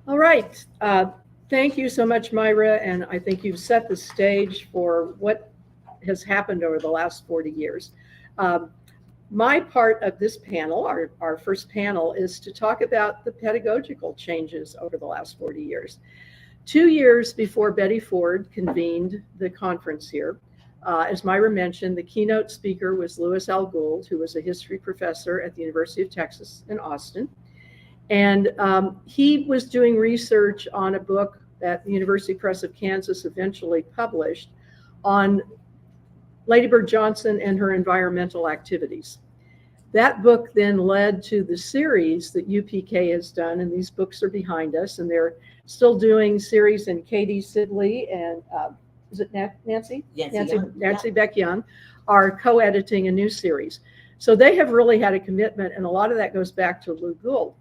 All right. Thank you so much, Myra. And I think you've set the stage for what has happened over the last 40 years. Um, my part of this panel, our first panel, is to talk about the pedagogical changes over the last 40 years. 2 years before Betty Ford convened the conference here, as Myra mentioned, the keynote speaker was Louis L. Gould, who was a history professor at the University of Texas in Austin. And he was doing research on a book that the University Press of Kansas eventually published on Lady Bird Johnson and her environmental activities. That book then led to the series that UPK has done, and these books are behind us, and they're still doing series, and Katie Sibley and is it Nancy? Nancy Beck Young are co-editing a new series. So they have really had a commitment, and a lot of that goes back to Lou Gould.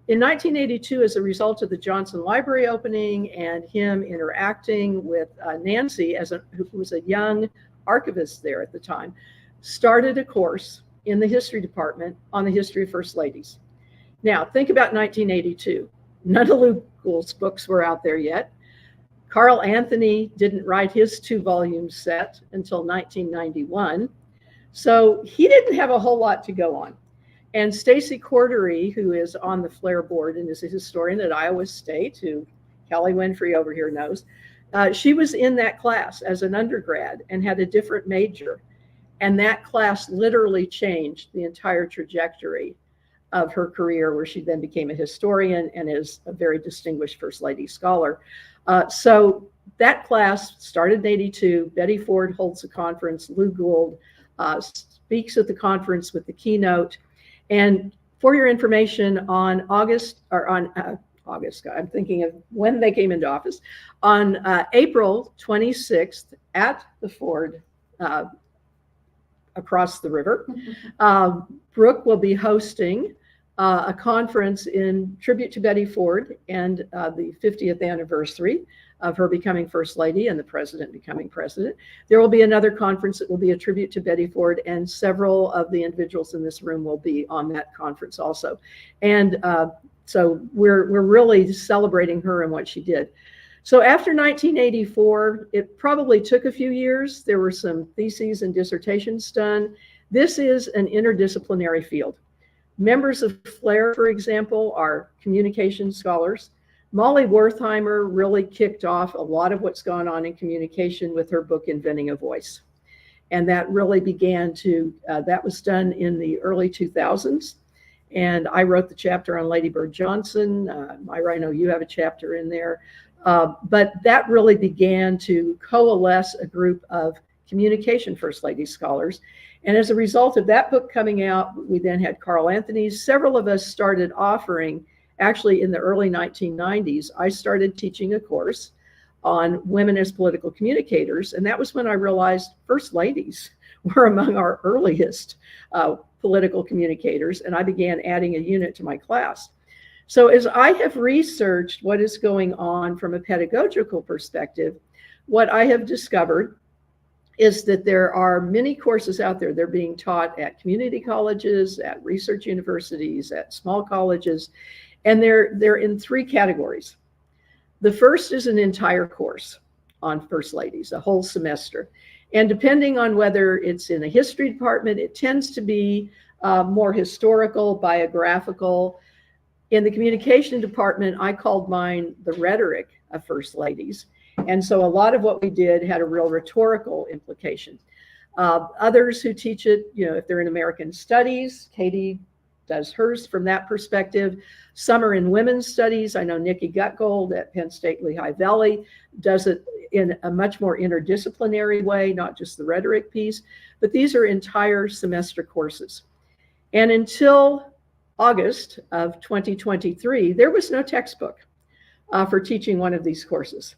In 1982, as a result of the Johnson Library opening and him interacting with Nancy, who was a young archivist there at the time, started a course in the history department on the history of First Ladies. Now, think about 1982. None of Lou Gould's books were out there yet. Carl Anthony didn't write his 2-volume set until 1991. So he didn't have a whole lot to go on. And Stacy Cordery, who is on the Flair board and is a historian at Iowa State, who Kelly Winfrey over here knows, she was in that class as an undergrad and had a different major. And that class literally changed the entire trajectory of her career, where she then became a historian and is a very distinguished First Lady scholar. So that class started in 82. Betty Ford holds a conference. Lou Gould speaks at the conference with the keynote. And for your information, on August, I'm thinking of when they came into office, on April 26th at the Ford across the river, Brooke will be hosting a conference in tribute to Betty Ford and the 50th anniversary of her becoming First Lady and the president becoming president. There will be another conference that will be a tribute to Betty Ford, and several of the individuals in this room will be on that conference also. And so we're really celebrating her and what she did. So after 1984, it probably took a few years. There were some theses and dissertations done. This is an interdisciplinary field. Members of Flair, for example, are communication scholars. Molly Wertheimer really kicked off a lot of what's gone on in communication with her book, Inventing a Voice. And that really began to, that was done in the early 2000s. And I wrote the chapter on Lady Bird Johnson. Myra, I know you have a chapter in there. But that really began to coalesce a group of communication First Lady scholars. And as a result of that book coming out, we then had Carl Anthony's. Several of us started offering, actually in the early 1990s, I started teaching a course on women as political communicators. And that was when I realized First Ladies were among our earliest political communicators. And I began adding a unit to my class. So as I have researched what is going on from a pedagogical perspective, what I have discovered is that there are many courses out there. They're being taught at community colleges, at research universities, at small colleges, and they're in 3 categories. The first is an entire course on First Ladies, a whole semester. And depending on whether it's in a history department, it tends to be more historical, biographical. In the communication department, I called mine the rhetoric of First Ladies. And so a lot of what we did had a real rhetorical implication. Others who teach it, if they're in American Studies, Katie does hers from that perspective. Some are in women's studies. I know Nikki Gutgold at Penn State Lehigh Valley does it in a much more interdisciplinary way, not just the rhetoric piece, but these are entire semester courses. And until August of 2023, there was no textbook for teaching one of these courses.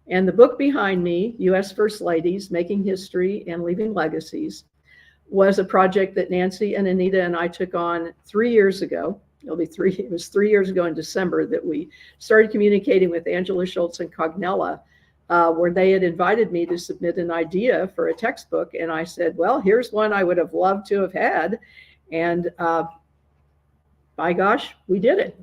And the book behind me, U.S. First Ladies, Making History and Leaving Legacies, was a project that Nancy and Anita and I took on 3 years ago. It was 3 years ago in December that we started communicating with Angela Schultz and Cognella, where they had invited me to submit an idea for a textbook. And I said, well, here's one I would have loved to have had. And by gosh, we did it.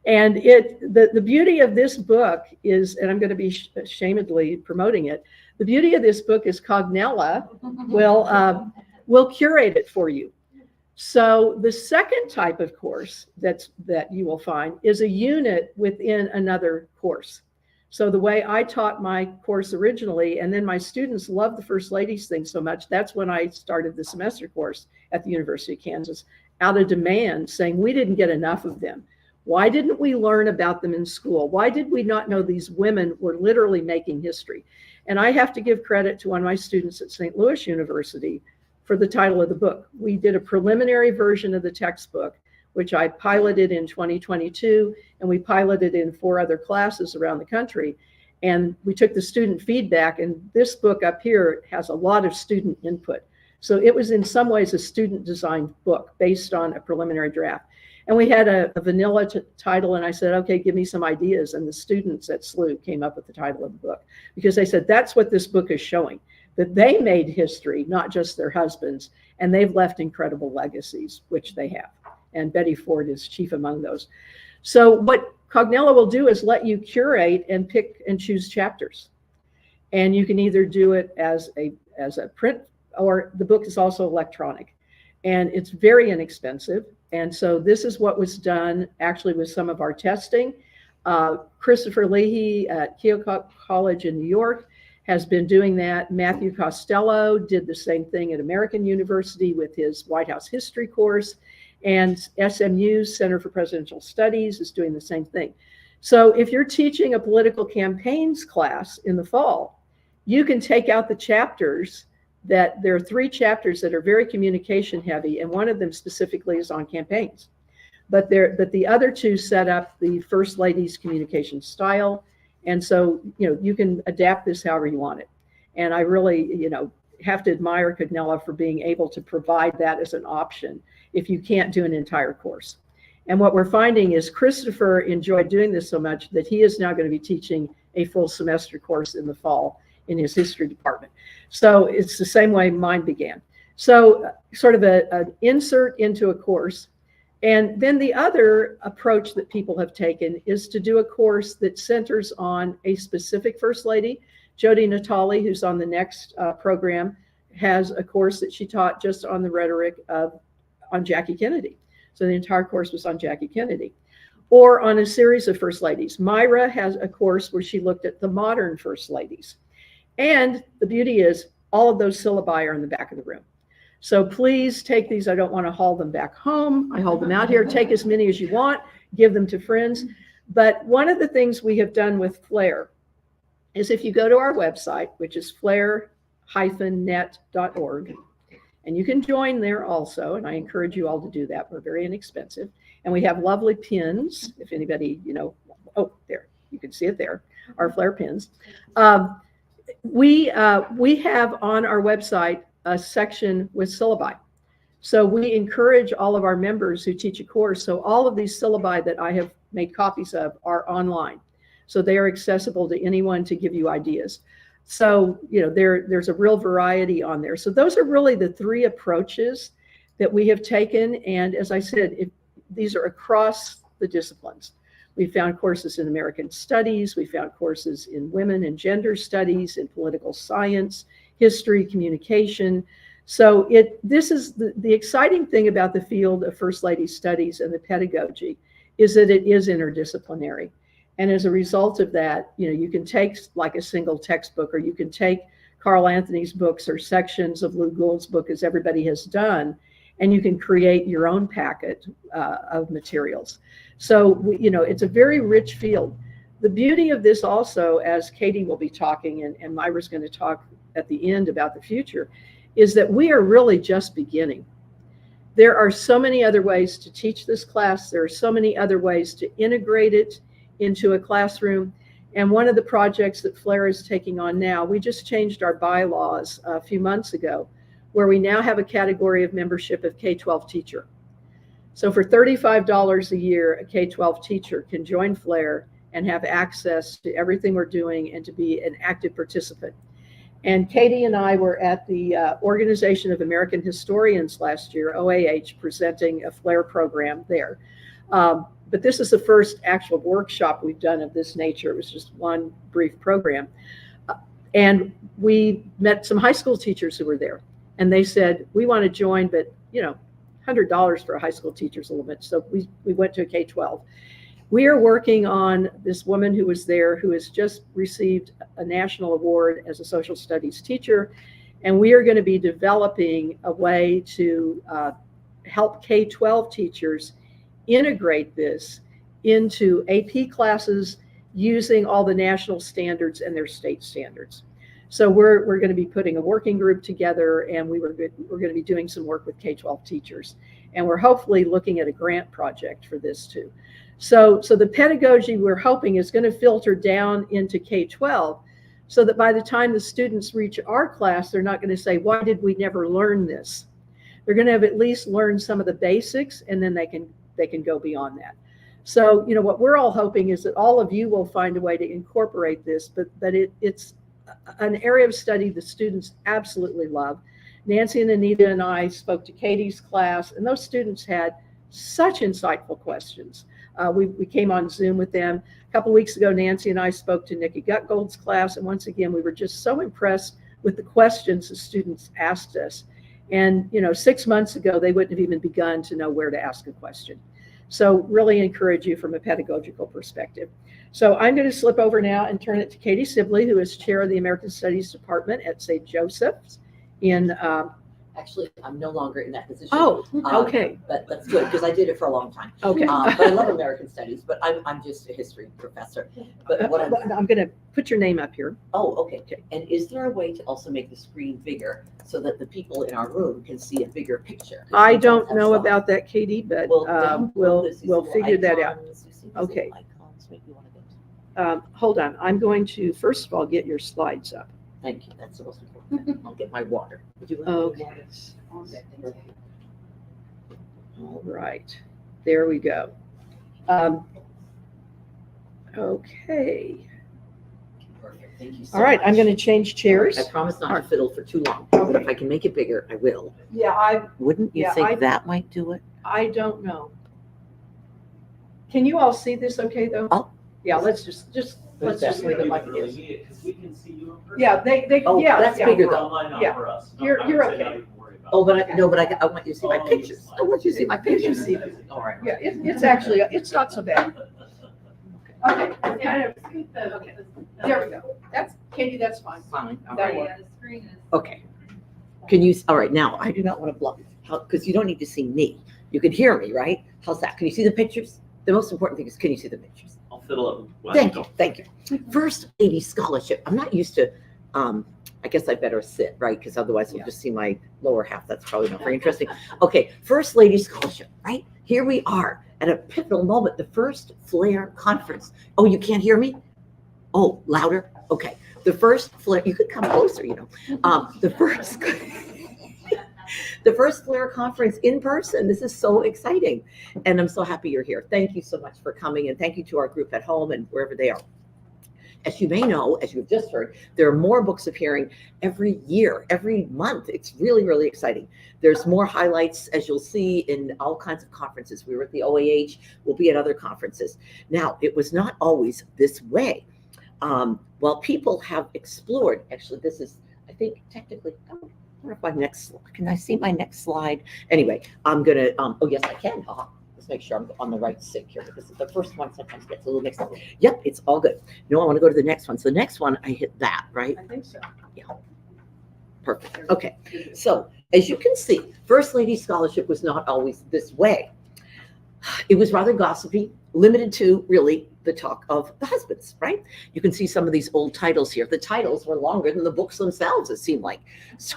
And the beauty of this book is, and I'm going to be ashamedly promoting it, the beauty of this book is Cognella will curate it for you. So the second type of course that you will find is a unit within another course. So the way I taught my course originally, and then my students loved the First Ladies thing so much, that's when I started the semester course at the University of Kansas, out of demand, saying we didn't get enough of them. Why didn't we learn about them in school? Why did we not know these women were literally making history? And I have to give credit to one of my students at St. Louis University for the title of the book. We did a preliminary version of the textbook, which I piloted in 2022, and we piloted in 4 other classes around the country. And we took the student feedback, and this book up here has a lot of student input. So it was in some ways a student designed book based on a preliminary draft. And we had a vanilla title, and I said, okay, give me some ideas. And the students at SLU came up with the title of the book, because they said that's what this book is showing, that they made history, not just their husbands, and they've left incredible legacies, which they have. And Betty Ford is chief among those. So what Cognella will do is let you curate and pick and choose chapters. And you can either do it as a print, or the book is also electronic. And it's very inexpensive. And so this is what was done actually with some of our testing. Christopher Leahy at Keokuk College in New York has been doing that. Matthew Costello did the same thing at American University with his White House history course. And SMU's Center for Presidential Studies is doing the same thing. So if you're teaching a political campaigns class in the fall, you can take out the chapters that there are 3 chapters that are very communication heavy, and one of them specifically is on campaigns. But the other 2 set up the First Lady's communication style. And so, you can adapt this however you want it. And I really, have to admire Cognella for being able to provide that as an option if you can't do an entire course. And what we're finding is Christopher enjoyed doing this so much that he is now going to be teaching a full semester course in the fall in his history department. So it's the same way mine began. So sort of an insert into a course. And then the other approach that people have taken is to do a course that centers on a specific First Lady. Jody Natali, who's on the next program, has a course that she taught just on the rhetoric on Jackie Kennedy. So the entire course was on Jackie Kennedy. Or on a series of First Ladies. Myra has a course where she looked at the modern First Ladies. And the beauty is all of those syllabi are in the back of the room. So please take these. I don't want to haul them back home. I hold them out here. Take as many as you want. Give them to friends. But one of the things we have done with Flair is if you go to our website, which is flair-net.org, and you can join there also, and I encourage you all to do that. We're very inexpensive. And we have lovely pins, if anybody, oh, there, you can see it there, our Flair pins. We have on our website a section with syllabi. So we encourage all of our members who teach a course. So all of these syllabi that I have made copies of are online. So they are accessible to anyone to give you ideas. So, there's a real variety on there. So those are really the 3 approaches that we have taken. And as I said, these are across the disciplines. We found courses in American Studies. We found courses in Women and Gender Studies, in Political Science, History, Communication. So this is the exciting thing about the field of First Lady Studies and the pedagogy is that it is interdisciplinary. And as a result of that, you can take like a single textbook, or you can take Carl Anthony's books or sections of Lou Gould's book, as everybody has done, and you can create your own packet of materials. So, it's a very rich field. The beauty of this also, as Katie will be talking, and Myra's going to talk at the end about the future, is that we are really just beginning. There are so many other ways to teach this class. There are so many other ways to integrate it into a classroom. And one of the projects that Flair is taking on now, we just changed our bylaws a few months ago, where we now have a category of membership of K-12 teacher. So for $35 a year, a K-12 teacher can join Flair and have access to everything we're doing and to be an active participant. And Katie and I were at the Organization of American Historians last year, OAH, presenting a FLAIR program there. But this is the first actual workshop we've done of this nature. It was just one brief program. And we met some high school teachers who were there. And they said, we want to join, but, $100 for a high school teacher is a little bit. So we went to a K-12. We are working on this woman who was there who has just received a national award as a social studies teacher. And we are going to be developing a way to help K-12 teachers integrate this into AP classes using all the national standards and their state standards. So we're going to be putting a working group together, and we're going to be doing some work with K-12 teachers. And we're hopefully looking at a grant project for this too. So the pedagogy we're hoping is going to filter down into K-12 so that by the time the students reach our class, they're not going to say, why did we never learn this? They're going to have at least learned some of the basics, and then they can go beyond that. So, what we're all hoping is that all of you will find a way to incorporate this, but it's an area of study the students absolutely love. Nancy and Anita and I spoke to Katie's class, and those students had such insightful questions. We came on Zoom with them. A couple of weeks ago, Nancy and I spoke to Nikki Gutgold's class, and once again, we were just so impressed with the questions the students asked us. And 6 months ago, they wouldn't have even begun to know where to ask a question. So really encourage you from a pedagogical perspective. So I'm going to slip over now and turn it to Katie Sibley, who is chair of the American Studies Department at St. Joseph's in Actually, I'm no longer in that position. Oh, okay. But that's good because I did it for a long time. Okay. But I love American Studies, but I'm just a history professor. But what I'm going to put your name up here. Oh, okay. And is there a way to also make the screen bigger so that the people in our room can see a bigger picture? I don't know about that, Katie, but we'll figure that out. Okay. Icons, maybe one of those. Hold on. I'm going to first of all get your slides up. Thank you. That's the most important. I'll get my water. Would you like Okay. water? All right. There we go. Okay. Perfect. Thank you so All right. much. I'm going to change chairs. I promise not to fiddle for too long, but if I can make it bigger, I will. Yeah, Wouldn't you Yeah, think that might do it? I don't know. Can you all see this okay, though? Oh. Yeah, let's just leave it like it is. Because we can see you in person. Yeah, they Oh, yeah. that's yeah. bigger We're though. online, not Yeah. for us. You're I would say okay. not even worry about Oh, it. but I want you to see my Oh, pictures. yes. I want you to see my pictures. see them. All right. Yeah, it's actually, it's not so bad. Okay, okay, there we go. That's, Katie, that's fine. Fine. All That right. works. Okay. Can you, all right, now, I do not want to block, because you don't need to see me. You can hear me, right? How's that? Can you see the pictures? The most important thing is, can you see the pictures? I'll fiddle up. Well, Thank you, thank you. First Lady Scholarship. I'm not used to, I guess I better sit, right? Because otherwise you'll Yeah. just see my lower half. That's probably not very interesting. Okay, First Lady Scholarship, right? Here we are at a pivotal moment, the first FLAIR conference. Oh, you can't hear me? Oh, louder? Okay. The first FLAIR, you could come closer, the first, the first FLAIR conference in person. This is so exciting. And I'm so happy you're here. Thank you so much for coming, and thank you to our group at home and wherever they are. As you may know, as you've just heard, there are more books appearing every year, every month. It's really, really exciting. There's more highlights, as you'll see, in all kinds of conferences. We were at the OAH, we'll be at other conferences. Now, it was not always this way. While people have explored, actually, this is, I think, technically, I wonder if my next, can I see my next slide? Anyway, I'm gonna, oh yes, I can. Let's make sure I'm on the right sync here, because the first one sometimes gets a little mixed up. Yep, it's all good. No, I want to go to the next one. So the next one, I hit that, right? I think so. Yeah. Perfect. Okay. So as you can see, First Lady Scholarship was not always this way. It was rather gossipy, limited to really the talk of the husbands, right? You can see some of these old titles here. The titles were longer than the books themselves, it seemed like.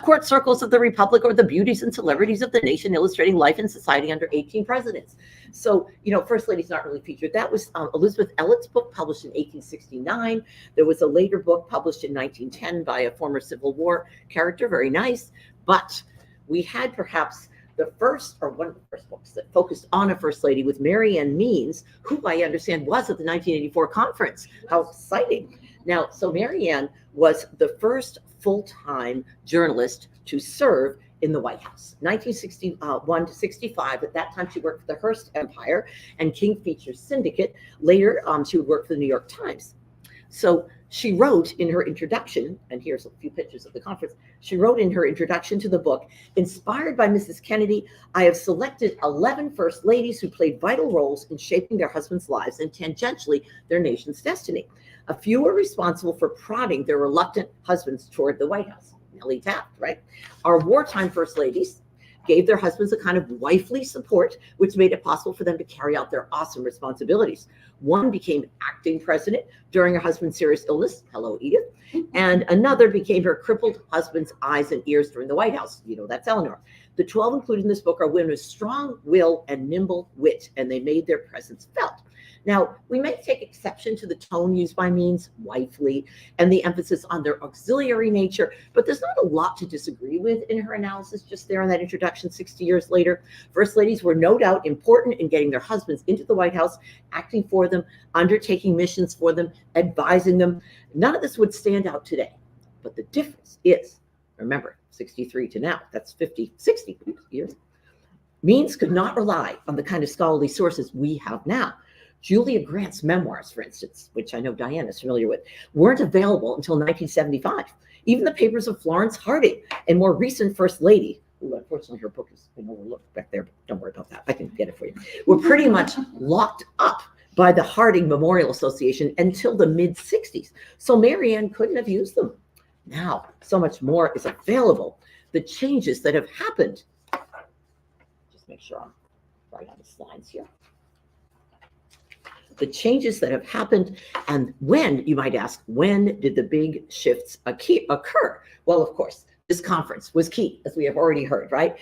Court Circles of the Republic, or the Beauties and Celebrities of the Nation, illustrating life and society under 18 presidents. So, First Lady's not really featured. That was Elizabeth Elliot's book, published in 1869. There was a later book published in 1910 by a former Civil War character, very nice. But we had perhaps The first, or one of the first books that focused on a first lady, with Mary Ann Means, who I understand was at the 1984 conference. How exciting. Now, so Mary Ann was the first full-time journalist to serve in the White House, 1961 to 65. At that time, she worked for the Hearst Empire and King Features Syndicate. Later, she would work for the New York Times. So she wrote in her introduction, and here's a few pictures of the conference, she wrote in her introduction to the book, inspired by Mrs. Kennedy, I have selected 11 first ladies who played vital roles in shaping their husbands' lives and tangentially their nation's destiny. A few were responsible for prodding their reluctant husbands toward the White House. Nellie Taft, right? Our wartime first ladies gave their husbands a kind of wifely support, which made it possible for them to carry out their awesome responsibilities. One became acting president during her husband's serious illness. Hello, Edith. And another became her crippled husband's eyes and ears during the White House. You know, that's Eleanor. The 12 included in this book are women with strong will and nimble wit, and they made their presence felt. Now, we may take exception to the tone used by Means, wifely, and the emphasis on their auxiliary nature, but there's not a lot to disagree with in her analysis just there in that introduction 60 years later. First ladies were no doubt important in getting their husbands into the White House, acting for them, undertaking missions for them, advising them. None of this would stand out today, but the difference is, remember, 63 to now, that's 60 years. Means could not rely on the kind of scholarly sources we have now. Julia Grant's memoirs, for instance, which I know Diane is familiar with, weren't available until 1975. Even the papers of Florence Harding and more recent First Lady, who unfortunately her book has been overlooked back there, but don't worry about that, I can get it for you, were pretty much locked up by the Harding Memorial Association until the mid-60s. So Mary Ann couldn't have used them. Now, so much more is available. The changes that have happened, just make sure I'm right on the slides here. The changes that have happened, and when, you might ask, when did the big shifts occur? Well, of course, this conference was key, as we have already heard, right?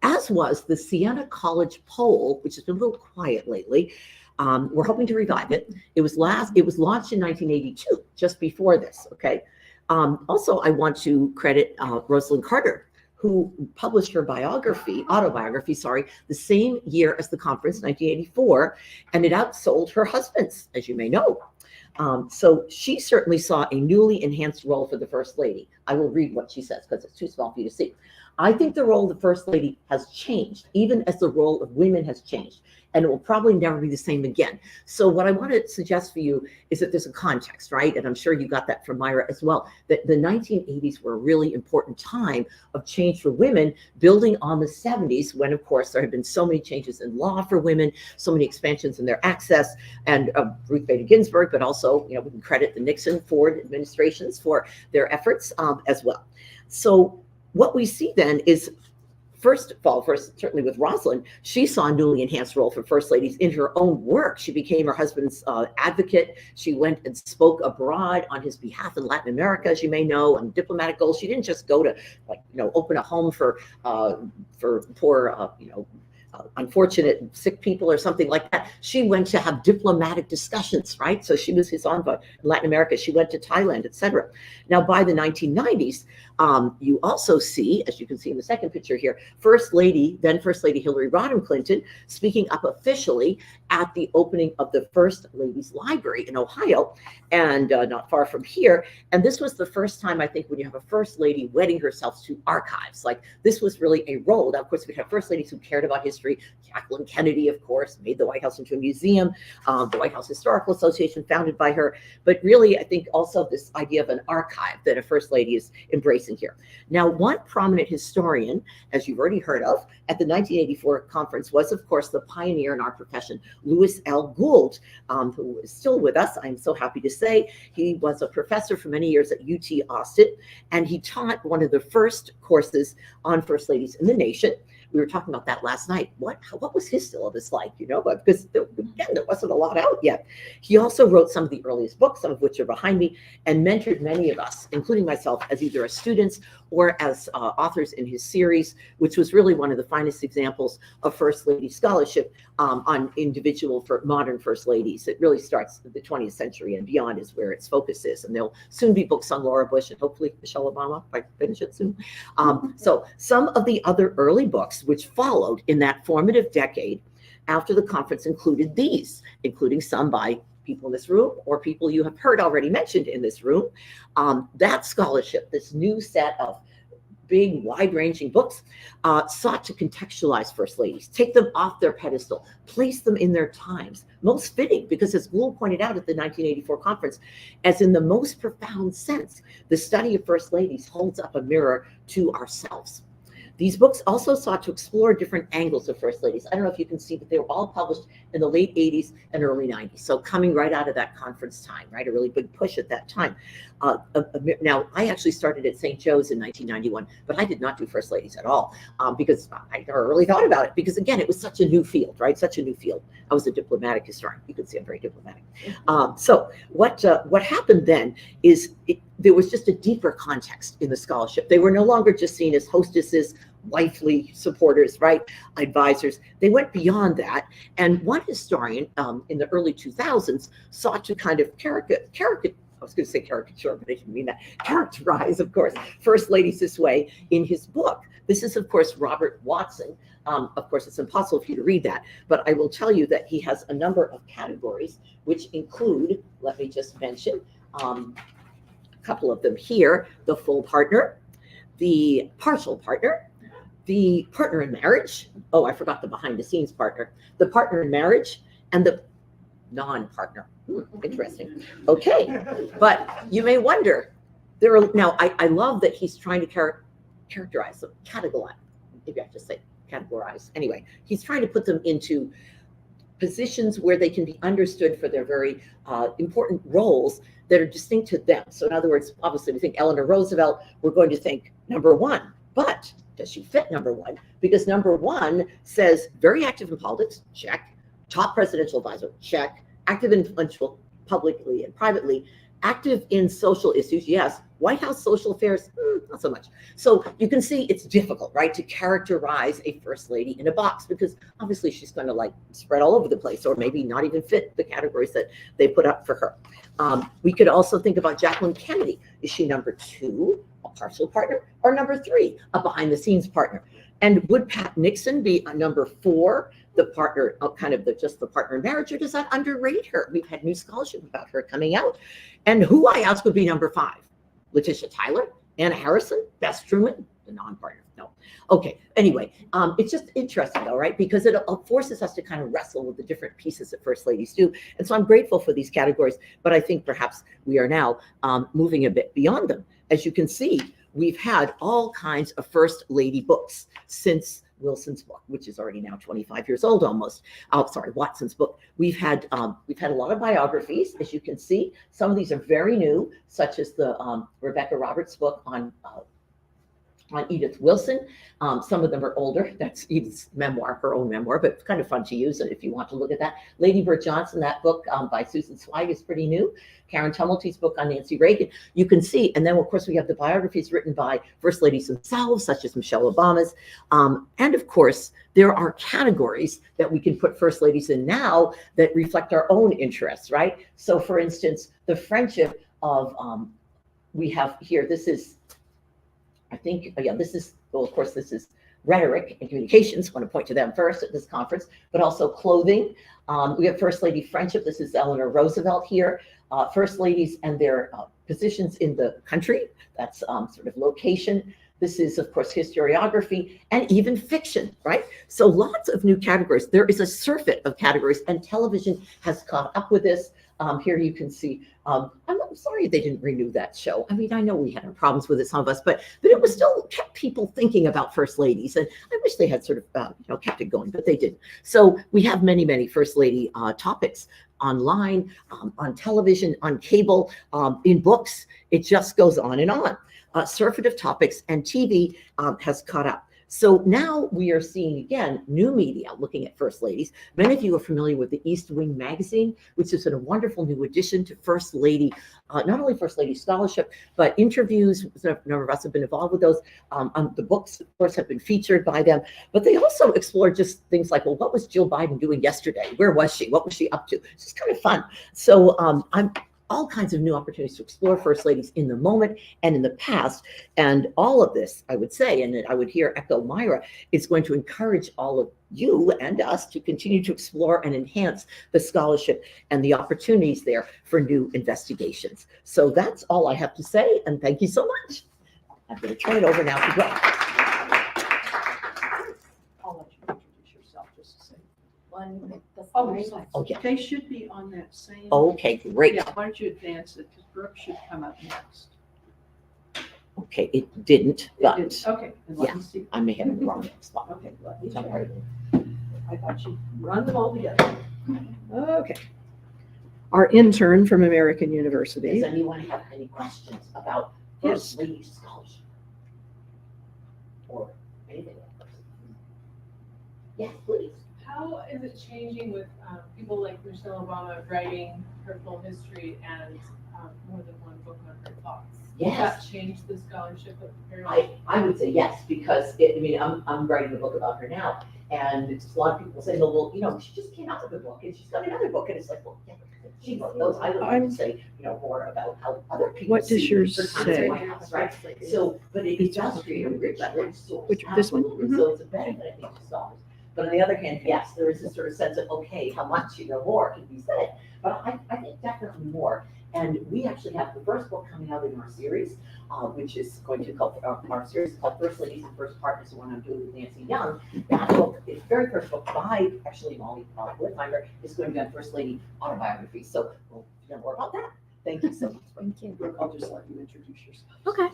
As was the Siena College poll, which has been a little quiet lately. We're hoping to revive it. It was launched in 1982, just before this, okay? Also, I want to credit Rosalind Carter, who published her autobiography, the same year as the conference, 1984, and it outsold her husband's, as you may know. So she certainly saw a newly enhanced role for the First Lady. I will read what she says because it's too small for you to see. I think the role of the First Lady has changed, even as the role of women has changed, and it will probably never be the same again. So what I want to suggest for you is that there's a context, right? And I'm sure you got that from Myra as well, that the 1980s were a really important time of change for women, building on the 70s, when, of course, there have been so many changes in law for women, so many expansions in their access, and Ruth Bader Ginsburg, but also, you know, we can credit the Nixon, Ford administrations for their efforts as well. So what we see then is, first certainly with Rosalind, she saw a newly enhanced role for First Ladies in her own work. She became her husband's advocate. She went and spoke abroad on his behalf in Latin America, as you may know, on diplomatic goals. She didn't just go to, like, you know, open a home for poor, unfortunate sick people or something like that. She went to have diplomatic discussions, right? So she was his envoy in Latin America. She went to Thailand, etc. Now, by the 1990s, you also see, as you can see in the second picture here, then First Lady Hillary Rodham Clinton speaking up officially at the opening of the First Ladies Library in Ohio, and not far from here. And this was the first time, I think, when you have a First Lady wedding herself to archives. Like, this was really a role. Now, of course, we have First Ladies who cared about history. Jacqueline Kennedy, of course, made the White House into a museum. The White House Historical Association, founded by her. But really, I think also this idea of an archive that a First Lady is embracing here. Now, one prominent historian, as you've already heard of, at the 1984 conference was, of course, the pioneer in our profession, Louis L. Gould, who is still with us, I'm so happy to say. He was a professor for many years at UT Austin, and he taught one of the first courses on First Ladies in the nation. We were talking about that last night. What was his syllabus like, you know? Because again, there wasn't a lot out yet. He also wrote some of the earliest books, some of which are behind me, and mentored many of us, including myself, as either as students or as authors in his series, which was really one of the finest examples of First Lady scholarship on individual for modern First Ladies. It really starts the 20th century and beyond is where its focus is. And there'll soon be books on Laura Bush and hopefully Michelle Obama, if I finish it soon. So some of the other early books which followed in that formative decade after the conference included these, including some by people in this room or people you have heard already mentioned in this room. That scholarship, this new set of big, wide-ranging books, sought to contextualize First Ladies, take them off their pedestal, place them in their times. Most fitting, because as Gould pointed out at the 1984 conference, as in the most profound sense, the study of First Ladies holds up a mirror to ourselves. These books also sought to explore different angles of First Ladies. I don't know if you can see, but they were all published in the late 80s and early 90s. So coming right out of that conference time, right? A really big push at that time. Now, I actually started at St. Joe's in 1991, but I did not do First Ladies at all because I never really thought about it. Because again, it was such a new field, right? Such a new field. I was a diplomatic historian. You can see I'm very diplomatic. So what happened then is there was just a deeper context in the scholarship. They were no longer just seen as hostesses, wifely supporters, right? Advisors. They went beyond that. And one historian in the early 2000s sought to kind of caricature, but I didn't mean that. Characterize, of course, First Ladies this way in his book. This is, of course, Robert Watson. Of course, it's impossible for you to read that, but I will tell you that he has a number of categories, which include, let me just mention, a couple of them here: the full partner, the partial partner, the partner in marriage. Oh, I forgot the behind the scenes partner, the partner in marriage, and the non-partner. Interesting. Okay, but you may wonder, now I love that he's trying to characterize them, categorize, maybe I have to say categorize. Anyway, he's trying to put them into positions where they can be understood for their very important roles that are distinct to them. So in other words, obviously we think Eleanor Roosevelt, we're going to think number one, but does she fit number one? Because number one says very active in politics, check. Top presidential advisor, check. Active and influential publicly and privately. Active in social issues, yes. White House social affairs, not so much. So you can see it's difficult, right, to characterize a First Lady in a box because obviously she's going to like spread all over the place or maybe not even fit the categories that they put up for her. We could also think about Jacqueline Kennedy. Is she number two, a partial partner, or number three, a behind the scenes partner? And would Pat Nixon be a number four, the partner, kind of just the partner in marriage, or does that underrate her? We've had new scholarship about her coming out. And who I ask would be number five? Letitia Tyler, Anna Harrison, Bess Truman, the non-partner. No. Okay. Anyway, it's just interesting though, right? Because it forces us to kind of wrestle with the different pieces that First Ladies do. And so I'm grateful for these categories, but I think perhaps we are now moving a bit beyond them. As you can see, we've had all kinds of First Lady books since Wilson's book, which is already now 25 years old almost. Watson's book. We've had a lot of biographies, as you can see. Some of these are very new, such as the Rebecca Roberts book on Edith Wilson. Some of them are older. That's Edith's memoir, her own memoir, but it's kind of fun to use it if you want to look at that. Lady Bird Johnson, that book by Susan Zweig is pretty new. Karen Tumulty's book on Nancy Reagan, you can see. And then, of course, we have the biographies written by First Ladies themselves, such as Michelle Obama's. And, of course, there are categories that we can put First Ladies in now that reflect our own interests, right? So, for instance, the friendship of, we have here, this is, I think, this is, well, of course, this is rhetoric and communications. I want to point to them first at this conference, but also clothing. We have First Lady friendship. This is Eleanor Roosevelt here. First Ladies and their positions in the country. That's sort of location. This is, of course, historiography and even fiction, right? So lots of new categories. There is a surfeit of categories, and television has caught up with this. Here you can see, I'm sorry they didn't renew that show. I mean, I know we had our problems with it, some of us, but it was still kept people thinking about First Ladies. And I wish they had sort of, kept it going, but they didn't. So we have many, many First Lady topics online, on television, on cable, in books. It just goes on and on. Surfeit of topics, and TV has caught up. So now we are seeing again new media looking at First Ladies. Many of you are familiar with the East Wing magazine, which has been a wonderful new addition to First Lady, not only First Lady Scholarship, but interviews. A number of us have been involved with those. The books, of course, have been featured by them, but they also explore just things like, well, what was Jill Biden doing yesterday? Where was she? What was she up to? It's just kind of fun. So I'm all kinds of new opportunities to explore First Ladies in the moment and in the past. And all of this, I would say, and I would hear echo Myra, is going to encourage all of you and us to continue to explore and enhance the scholarship and the opportunities there for new investigations. So that's all I have to say, and thank you so much. I'm going to turn it over now to Brooke. I'll let you introduce yourself just a second. Oh, yeah. They should be on that same. Okay, great. Yeah, why don't you advance it, because Brooke should come up next. Okay, it didn't, but Okay, and let yeah. me see. I may have the wrong spot. Okay, let me Don't check. worry. I thought you'd run them all together. Okay. Our intern from American University. Does anyone have any questions about First Lady Scholarship? Or anything like that? Yes, please. How is it changing with people like Michelle Obama writing her full history and more than one book on her thoughts? Yes. Does that change the scholarship of the I would say yes, because I'm writing a book about her now, and it's a lot of people say, well, she just came out with a book and she's got another book, and it's like, well, yeah, she wrote those. I would like to say, more about how other people What does see yours her time in the say? White House, right? So, but it does create a rich source. Which- this one? Absolutely. So it's a benefit, I think, to scholars. But on the other hand, yes, there is this sort of sense of, okay, how much more can be said? But I think definitely more. And we actually have the first book coming out in our series, which is going to call our series called First Ladies and First Partners, the one I'm doing with Nancy Young. That book, the very first book by actually Molly Wertheimer, is going to be on First Lady autobiography. So we'll hear more about that. Thank you so much. Thank you. Brooke, I'll just let you introduce yourself. Okay.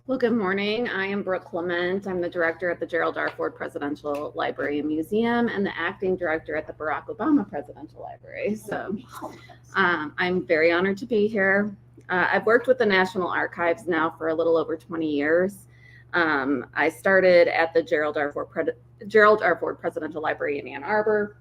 Well, good morning. I am Brooke Clement. I'm the director at the Gerald R. Ford Presidential Library and Museum and the acting director at the Barack Obama Presidential Library. So I'm very honored to be here. I've worked with the National Archives now for a little over 20 years. I started at the Gerald R. Ford Presidential Library in Ann Arbor,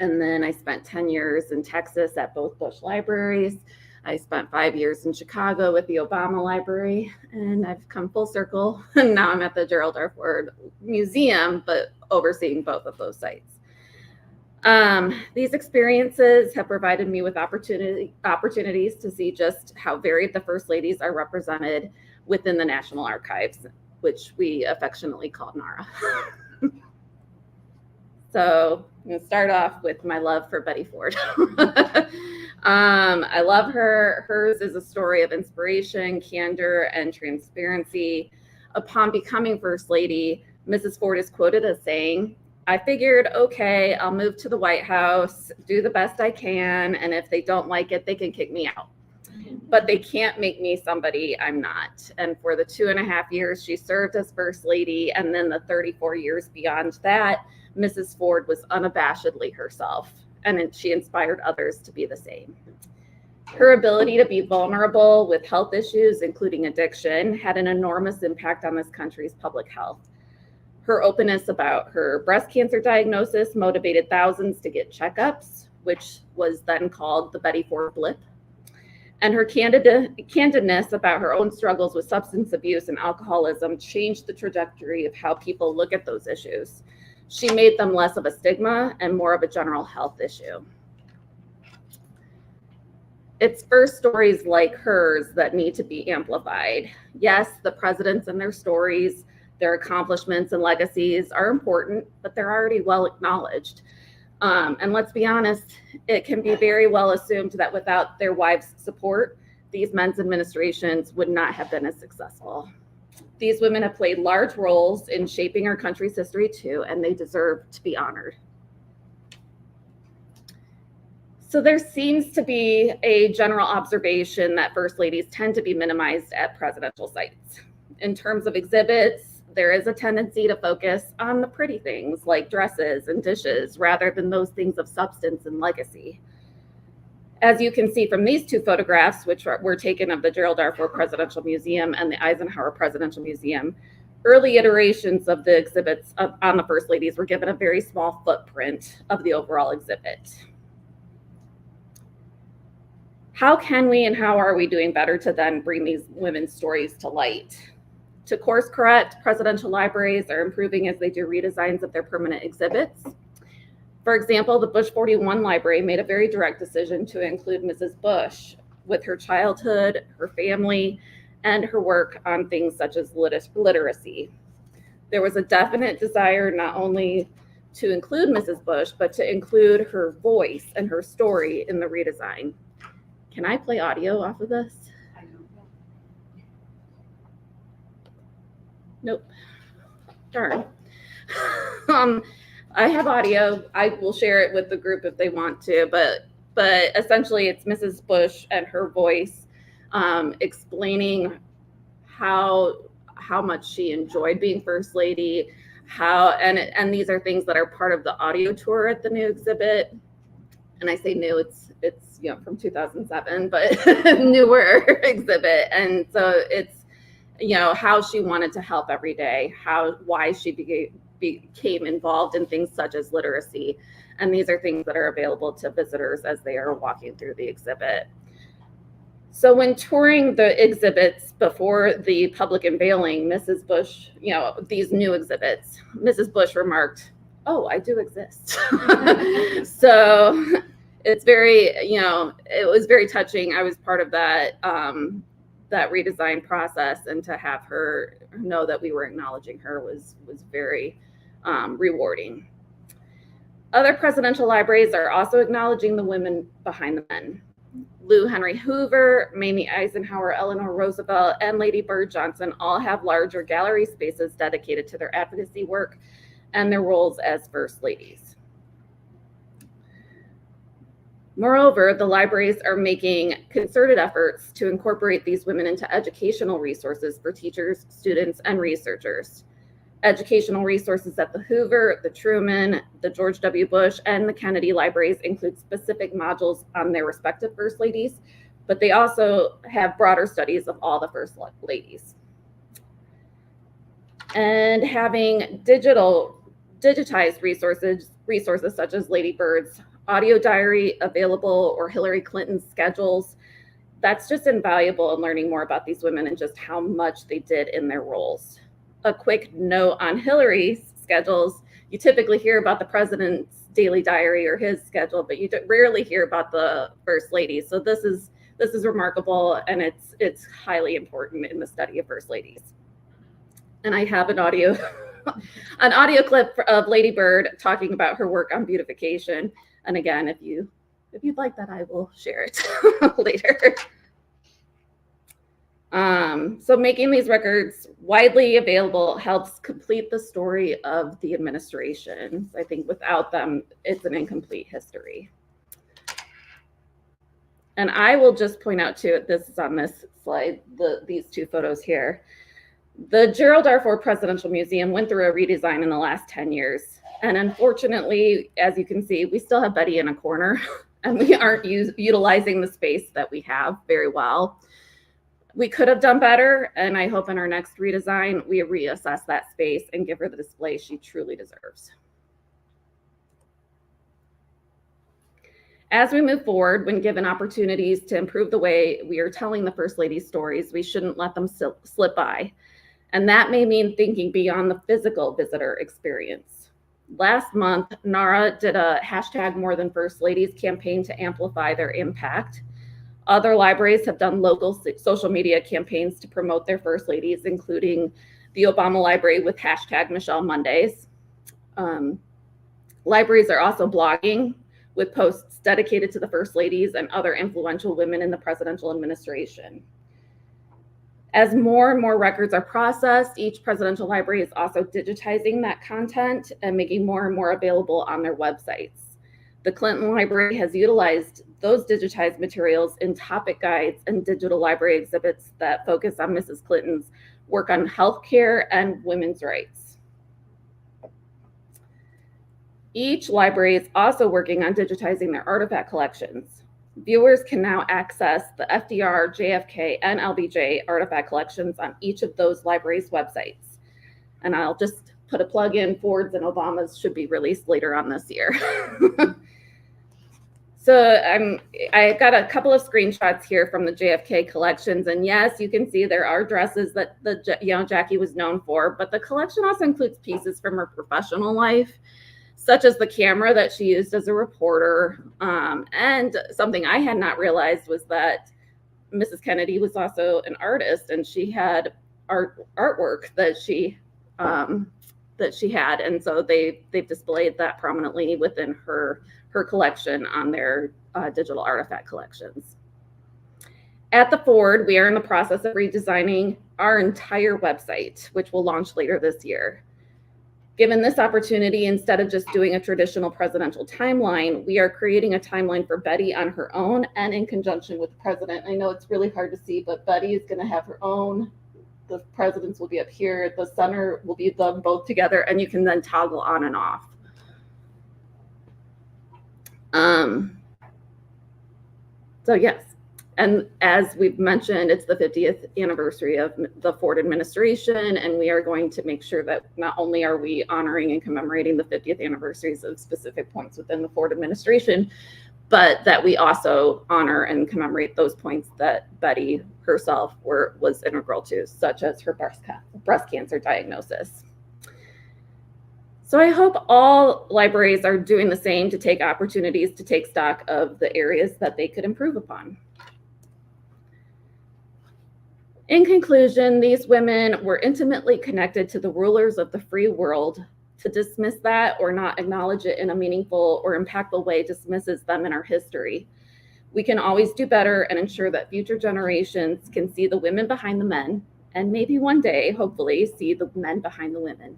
and then I spent 10 years in Texas at both Bush libraries. I spent 5 years in Chicago with the Obama Library, and I've come full circle. And now I'm at the Gerald R. Ford Museum, but overseeing both of those sites. These experiences have provided me with opportunities to see just how varied the First Ladies are represented within the National Archives, which we affectionately call NARA. So I'm going to start off with my love for Betty Ford. I love her. Hers is a story of inspiration, candor, and transparency. Upon becoming First Lady, Mrs. Ford is quoted as saying, "I figured, okay, I'll move to the White House, do the best I can, and if they don't like it, they can kick me out. But they can't make me somebody I'm not." And for the 2.5 years she served as First Lady, and then the 34 years beyond that, Mrs. Ford was unabashedly herself, and she inspired others to be the same. Her ability to be vulnerable with health issues, including addiction, had an enormous impact on this country's public health. Her openness about her breast cancer diagnosis motivated thousands to get checkups, which was then called the Betty Ford blip. And her candidness about her own struggles with substance abuse and alcoholism changed the trajectory of how people look at those issues. She made them less of a stigma and more of a general health issue. It's first stories like hers that need to be amplified. Yes, the presidents and their stories, their accomplishments and legacies are important, but they're already well acknowledged. And let's be honest, it can be very well assumed that without their wives' support, these men's administrations would not have been as successful. These women have played large roles in shaping our country's history too, and they deserve to be honored. So there seems to be a general observation that First Ladies tend to be minimized at presidential sites. In terms of exhibits, there is a tendency to focus on the pretty things like dresses and dishes rather than those things of substance and legacy. As you can see from these two photographs, which were taken of the Gerald R. Ford Presidential Museum and the Eisenhower Presidential Museum, early iterations of the exhibits on the First Ladies were given a very small footprint of the overall exhibit. How can we and how are we doing better to then bring these women's stories to light? To course correct, presidential libraries are improving as they do redesigns of their permanent exhibits. For example, the Bush 41 Library made a very direct decision to include Mrs. Bush with her childhood, her family, and her work on things such as literacy. There was a definite desire not only to include Mrs. Bush, but to include her voice and her story in the redesign. Can I play audio off of this? Nope. Darn. I have audio. I will share it with the group if they want to, but essentially it's Mrs. Bush and her voice explaining how much she enjoyed being First Lady, and these are things that are part of the audio tour at the new exhibit. And I say new, it's from 2007, but newer exhibit. And so it's how she wanted to help every day, why she became involved in things such as literacy. And these are things that are available to visitors as they are walking through the exhibit. So when touring the exhibits before the public unveiling, Mrs. Bush, these new exhibits, Mrs. Bush remarked, "Oh, I do exist." So it's very, it was very touching. I was part of that redesign process, and to have her know that we were acknowledging her was very rewarding. Other presidential libraries are also acknowledging the women behind the men. Lou Henry Hoover, Mamie Eisenhower, Eleanor Roosevelt, and Lady Bird Johnson all have larger gallery spaces dedicated to their advocacy work and their roles as First Ladies. Moreover, the libraries are making concerted efforts to incorporate these women into educational resources for teachers, students, and researchers. Educational resources at the Hoover, the Truman, the George W. Bush, and the Kennedy libraries include specific modules on their respective First Ladies, but they also have broader studies of all the First Ladies. And having digitized resources such as Lady Bird's audio diary available, or Hillary Clinton's schedules, that's just invaluable in learning more about these women and just how much they did in their roles. A quick note on Hillary's schedules: you typically hear about the president's daily diary or his schedule, but you rarely hear about the First Ladies. So this is remarkable, and it's highly important in the study of First Ladies. And I have an audio clip of Lady Bird talking about her work on beautification. And again, if you'd like that, I will share it later. So making these records widely available helps complete the story of the administration. I think without them, it's an incomplete history. And I will just point out too, this is on this slide, these two photos here. The Gerald R. Ford Presidential Museum went through a redesign in the last 10 years. And unfortunately, as you can see, we still have Betty in a corner, and we aren't utilizing the space that we have very well. We could have done better, and I hope in our next redesign, we reassess that space and give her the display she truly deserves. As we move forward, when given opportunities to improve the way we are telling the First Lady's stories, we shouldn't let them slip by. And that may mean thinking beyond the physical visitor experience. Last month, NARA did a #MoreThanFirstLadies campaign to amplify their impact. Other libraries have done local social media campaigns to promote their First Ladies, including the Obama Library with #MichelleMondays. Libraries are also blogging with posts dedicated to the First Ladies and other influential women in the presidential administration. As more and more records are processed, each presidential library is also digitizing that content and making more and more available on their websites. The Clinton Library has utilized those digitized materials in topic guides and digital library exhibits that focus on Mrs. Clinton's work on healthcare and women's rights. Each library is also working on digitizing their artifact collections. Viewers can now access the FDR, JFK, and LBJ artifact collections on each of those libraries' websites. And I'll just put a plug in, Ford's and Obama's should be released later on this year. So I got a couple of screenshots here from the JFK collections, and yes, you can see there are dresses that Jackie was known for, but the collection also includes pieces from her professional life, such as the camera that she used as a reporter. And something I had not realized was that Mrs. Kennedy was also an artist, and she had artwork that she had, and so they've displayed that prominently within her collection on their digital artifact collections. At the Ford, we are in the process of redesigning our entire website, which will launch later this year. Given this opportunity, instead of just doing a traditional presidential timeline, we are creating a timeline for Betty on her own and in conjunction with the president. I know it's really hard to see, but Betty is going to have her own. The presidents will be up here. The center will be them both together, and you can then toggle on and off. So yes, and as we've mentioned, it's the 50th anniversary of the Ford administration, and we are going to make sure that not only are we honoring and commemorating the 50th anniversaries of specific points within the Ford administration, but that we also honor and commemorate those points that Betty herself was integral to, such as her breast cancer diagnosis. So I hope all libraries are doing the same to take opportunities to take stock of the areas that they could improve upon. In conclusion, these women were intimately connected to the rulers of the free world. To dismiss that or not acknowledge it in a meaningful or impactful way dismisses them in our history. We can always do better and ensure that future generations can see the women behind the men, and maybe one day, hopefully, see the men behind the women.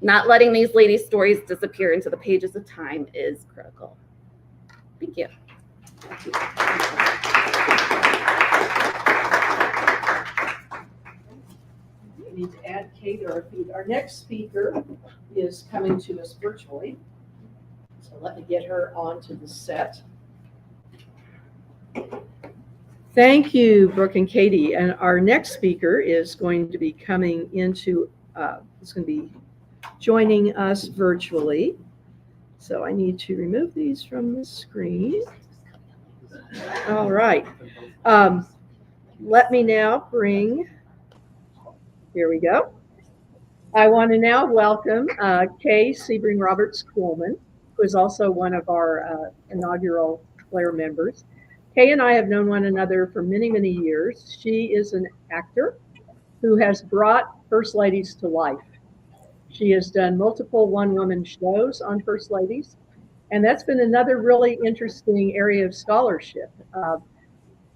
Not letting these ladies' stories disappear into the pages of time is critical. Thank you. We need to add Kate to our feed. Our next speaker is coming to us virtually. So let me get her onto the set. Thank you, Brooke and Katie. And our next speaker is going to be coming into, it's going to be joining us virtually. So I need to remove these from the screen. All right. Let me now bring, here we go. I want to now welcome Kay Sebring-Roberts Kuhlmann, who is also one of our inaugural Claire members. Kay and I have known one another for many, many years. She is an actor who has brought First Ladies to life. She has done multiple one-woman shows on First Ladies, and that's been another really interesting area of scholarship.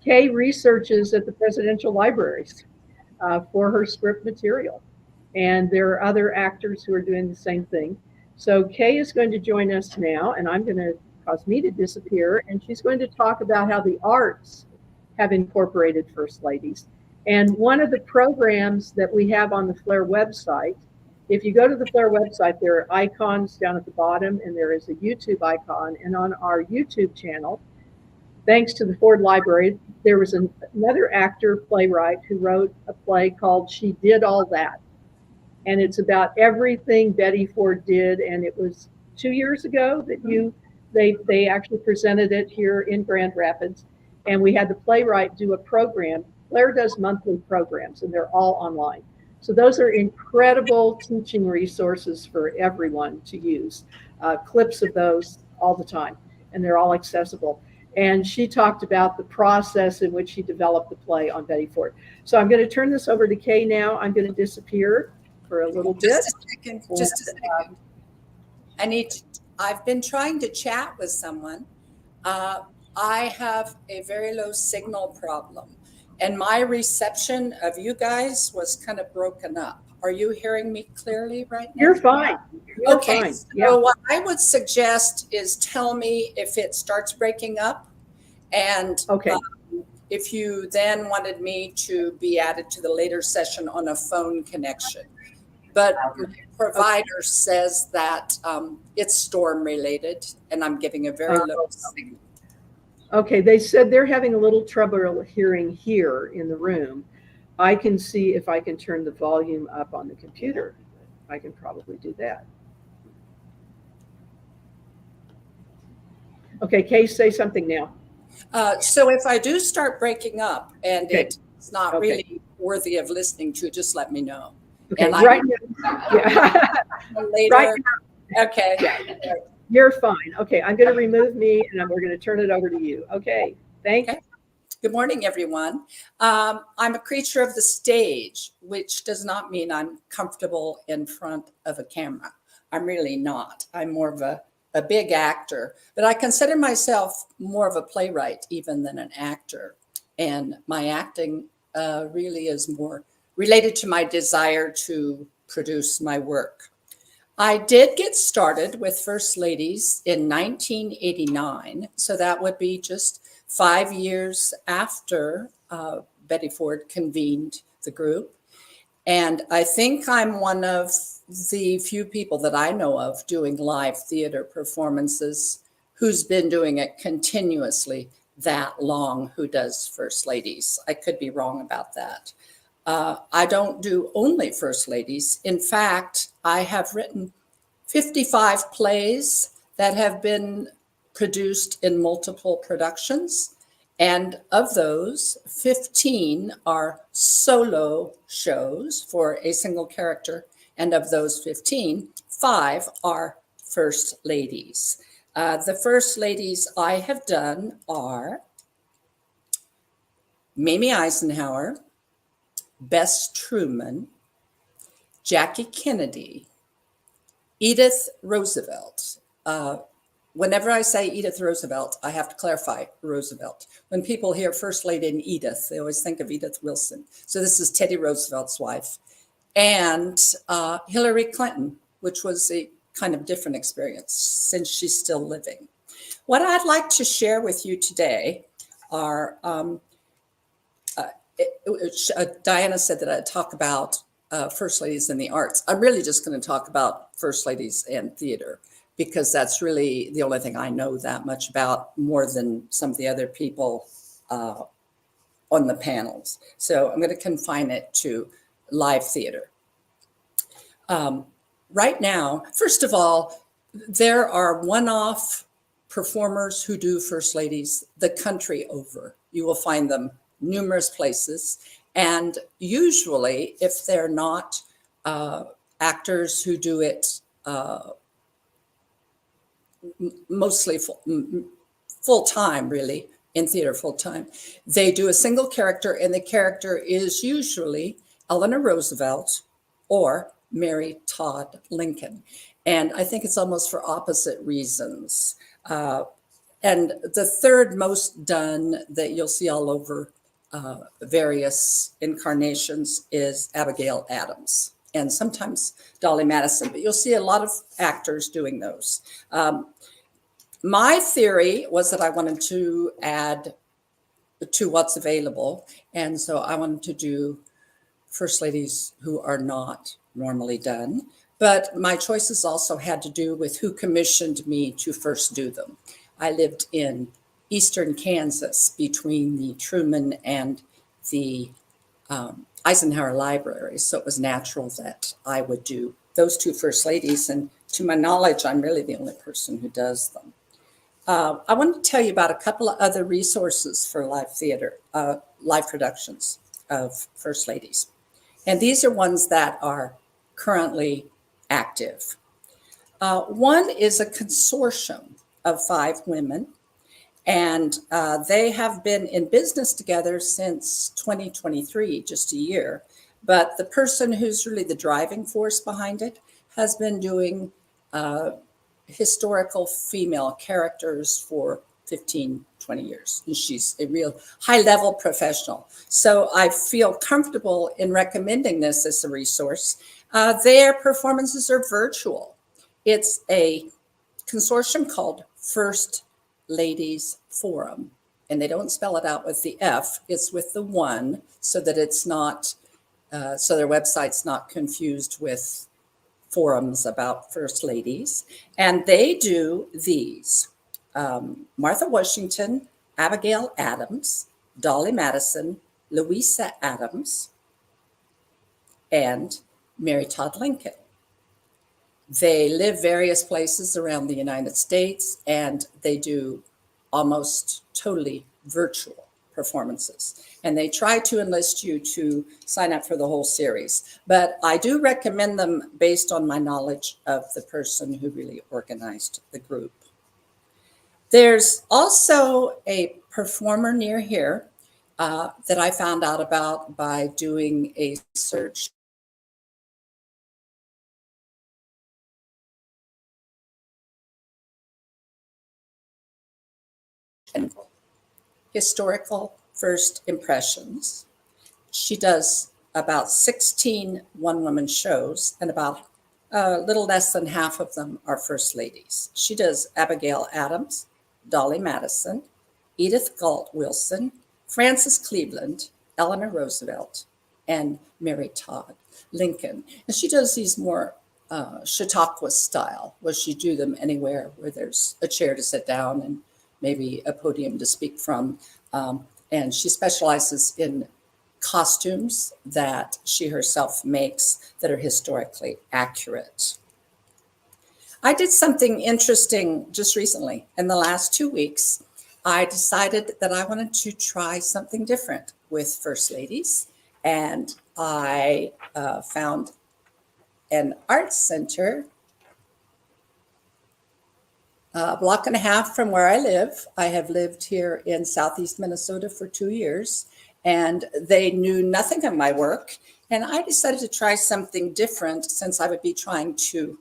Kay researches at the presidential libraries for her script material, and there are other actors who are doing the same thing. So Kay is going to join us now, and I'm going to cause me to disappear, and she's going to talk about how the arts have incorporated First Ladies. And one of the programs that we have on the Flair website, if you go to the Flair website, there are icons down at the bottom, and there is a YouTube icon. And on our YouTube channel, thanks to the Ford Library, there was another actor, playwright, who wrote a play called She Did All That. And it's about everything Betty Ford did. And it was 2 years ago that they actually presented it here in Grand Rapids. And we had the playwright do a program. Flair does monthly programs, and they're all online. So those are incredible teaching resources for everyone to use. Clips of those all the time, and they're all accessible. And she talked about the process in which she developed the play on Betty Ford. So I'm going to turn this over to Kay now. I'm going to disappear for a little bit. Just a second. I've been trying to chat with someone. I have a very low signal problem, and my reception of you guys was kind of broken up. Are you hearing me clearly right now? You're fine. You're okay. Fine. So yeah. what I would suggest is tell me if it starts breaking up, and okay. If you then wanted me to be added to the later session on a phone connection. But my provider says that it's storm related, and I'm getting a very low signal. Okay, they said they're having a little trouble hearing here in the room, I can see if I can turn the volume up on the computer. I can probably do that. Okay, Kay, say something now. So if I do start breaking up and Okay. it's not Okay. really worthy of listening to, just let me know. Okay, And right now, yeah. Later. Right Okay. You're fine. Okay, I'm going to remove me and we're going to turn it over to you. Okay, thank you. Good morning, everyone. I'm a creature of the stage, which does not mean I'm comfortable in front of a camera. I'm really not. I'm more of a big actor, but I consider myself more of a playwright even than an actor. And my acting really is more related to my desire to produce my work. I did get started with First Ladies in 1989, so that would be just 5 years after Betty Ford convened the group. And I think I'm one of the few people that I know of doing live theater performances who's been doing it continuously that long, who does First Ladies. I could be wrong about that. I don't do only First Ladies. In fact, I have written 55 plays that have been produced in multiple productions. And of those, 15 are solo shows for a single character. And of those 15, 5 are First Ladies. The First Ladies I have done are Mamie Eisenhower, Bess Truman, Jackie Kennedy, Edith Roosevelt. Whenever I say Edith Roosevelt, I have to clarify Roosevelt. When people hear First Lady and Edith, they always think of Edith Wilson. So this is Teddy Roosevelt's wife. And Hillary Clinton, which was a kind of different experience since she's still living. What I'd like to share with you today are, Diana said that I'd talk about First Ladies in the arts. I'm really just going to talk about First Ladies and theater because that's really the only thing I know that much about, more than some of the other people on the panels. So I'm going to confine it to live theater. Right now, first of all, there are one-off performers who do First Ladies the country over. You will find them numerous places. And usually, if they're not actors who do it mostly full-time, really, in theater full-time, they do a single character, and the character is usually Eleanor Roosevelt or Mary Todd Lincoln. And I think it's almost for opposite reasons. And the third most done that you'll see all over various incarnations is Abigail Adams, and sometimes Dolly Madison, but you'll see a lot of actors doing those. My theory was that I wanted to add to what's available, and so I wanted to do First Ladies who are not normally done, but my choices also had to do with who commissioned me to first do them. I lived in eastern Kansas between the Truman and the Eisenhower Library, so it was natural that I would do those two First Ladies, and to my knowledge, I'm really the only person who does them. I want to tell you about a couple of other resources for live theater, live productions of First Ladies. And these are ones that are currently active. One is a consortium of 5 women, and they have been in business together since 2023, just a year. But the person who's really the driving force behind it has been doing historical female characters for 15, 20 years. And she's a real high-level professional. So I feel comfortable in recommending this as a resource. Their performances are virtual. It's a consortium called First Ladies Forum. And they don't spell it out with the F, it's with the 1, so that it's not, so their website's not confused with forums about First Ladies. And they do these: Martha Washington, Abigail Adams, Dolly Madison, Louisa Adams, and Mary Todd Lincoln. They live various places around the United States, and they do almost totally virtual performances. And they try to enlist you to sign up for the whole series. But I do recommend them based on my knowledge of the person who really organized the group. There's also a performer near here that I found out about by doing a search. Historical first impressions. She does about 16 one-woman shows, and about a little less than half of them are first ladies. She does Abigail Adams, Dolly Madison, Edith Galt Wilson, Frances Cleveland, Eleanor Roosevelt, and Mary Todd Lincoln. And she does these more Chautauqua style, where she do them anywhere where there's a chair to sit down and maybe a podium to speak from. And she specializes in costumes that she herself makes that are historically accurate. I did something interesting just recently. In the last 2 weeks, I decided that I wanted to try something different with First Ladies. And I found an art center a block and a half from where I live. I have lived here in Southeast Minnesota for 2 years, and they knew nothing of my work. And I decided to try something different, since I would be trying to,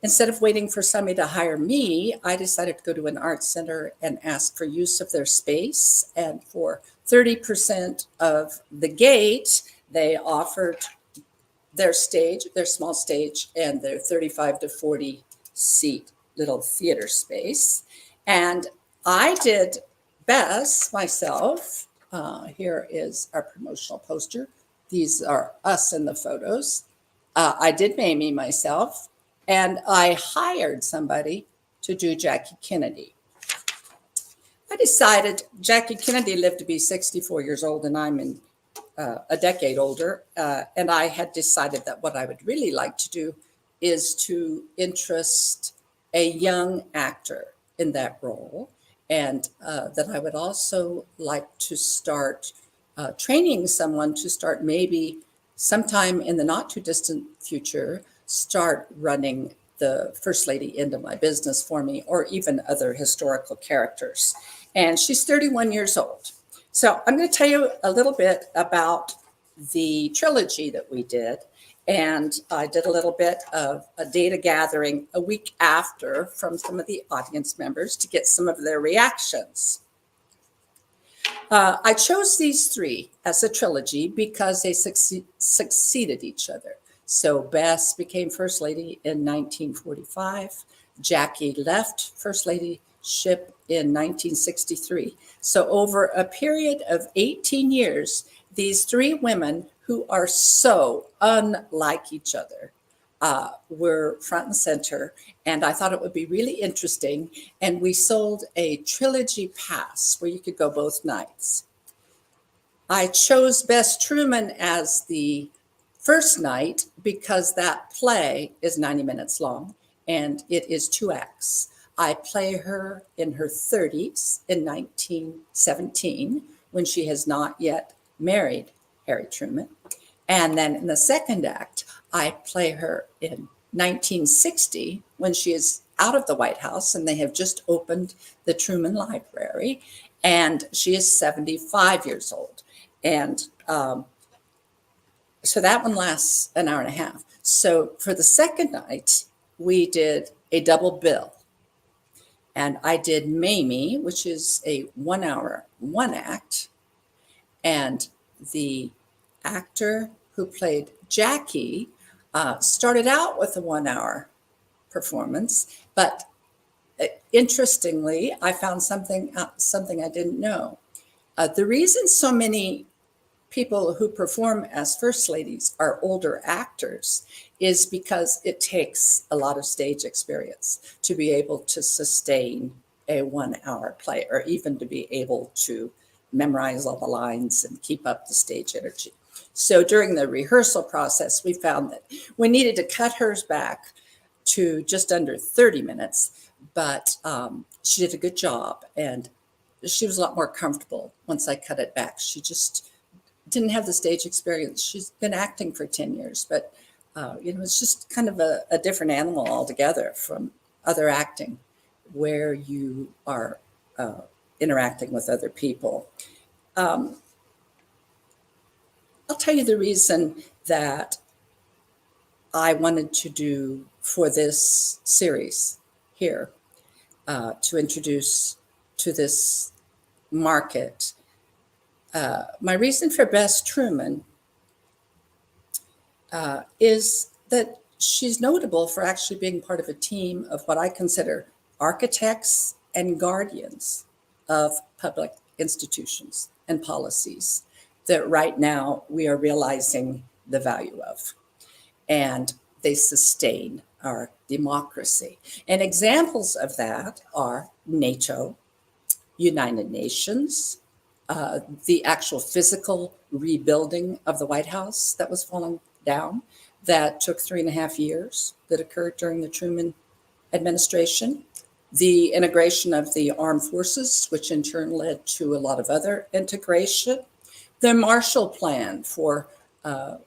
instead of waiting for somebody to hire me, I decided to go to an art center and ask for use of their space. And for 30% of the gate, they offered their stage, their small stage, and their 35 to 40 seat little theater space. And I did best myself. Here is our promotional poster. These are us in the photos. I did Mamie myself, and I hired somebody to do Jackie Kennedy. I decided Jackie Kennedy lived to be 64 years old, and I'm a decade older. And I had decided that what I would really like to do is to interest a young actor in that role, and that I would also like to start training someone to start, maybe sometime in the not too distant future, start running the First Lady into my business for me, or even other historical characters. And she's 31 years old. So I'm going to tell you a little bit about the trilogy that we did. And I did a little bit of a data gathering a week after from some of the audience members to get some of their reactions. I chose these three as a trilogy because they succeeded each other. So Bess became First Lady in 1945. Jackie left First Ladyship in 1963. So over a period of 18 years, these three women who are so unlike each other were front and center. And I thought it would be really interesting. And we sold a trilogy pass where you could go both nights. I chose Bess Truman as the first night because that play is 90 minutes long, and it is 2 acts. I play her in her 30s in 1917, when she has not yet married Harry Truman. And then in the second act, I play her in 1960, when she is out of the White House and they have just opened the Truman Library, and she is 75 years old. And so that one lasts an hour and a half. So for the second night, we did a double bill. And I did Mamie, which is a 1 hour, 1 act. And the actor who played Jackie started out with a 1 hour performance, but interestingly, I found something I didn't know. The reason so many people who perform as First Ladies are older actors is because it takes a lot of stage experience to be able to sustain a 1 hour play, or even to be able to memorize all the lines and keep up the stage energy. So during the rehearsal process, we found that we needed to cut hers back to just under 30 minutes, but she did a good job, and she was a lot more comfortable once I cut it back. She just didn't have the stage experience. She's been acting for 10 years, but it's just kind of a different animal altogether from other acting where you are interacting with other people. I'll tell you the reason that I wanted to do for this series here, to introduce to this market. My reason for Bess Truman is that she's notable for actually being part of a team of what I consider architects and guardians of public institutions and policies that right now we are realizing the value of. And they sustain our democracy. And examples of that are NATO, United Nations, the actual physical rebuilding of the White House that was falling down, that took 3.5 years, that occurred during the Truman administration, the integration of the armed forces, which in turn led to a lot of other integration, the Marshall Plan for